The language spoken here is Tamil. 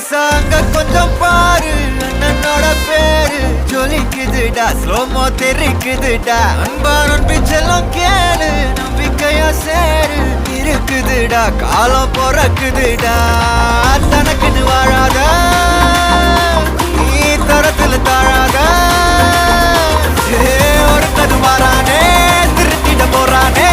சாங்க கொஞ்சம் பாரு அண்ணனோட பேரு ஜொலிக்குதுடா ஸ்லோமோ தெரிக்குதுடா அன்பா நம்பி செல்லம் கேளு நம்பிக்கையா சேரு இருக்குதுடா காலம் பிறக்குதுடா தனக்குன்னு வாழாத நீ தரத்துல தாழாத ஒருத்தது மாறானே திருத்திட போறானே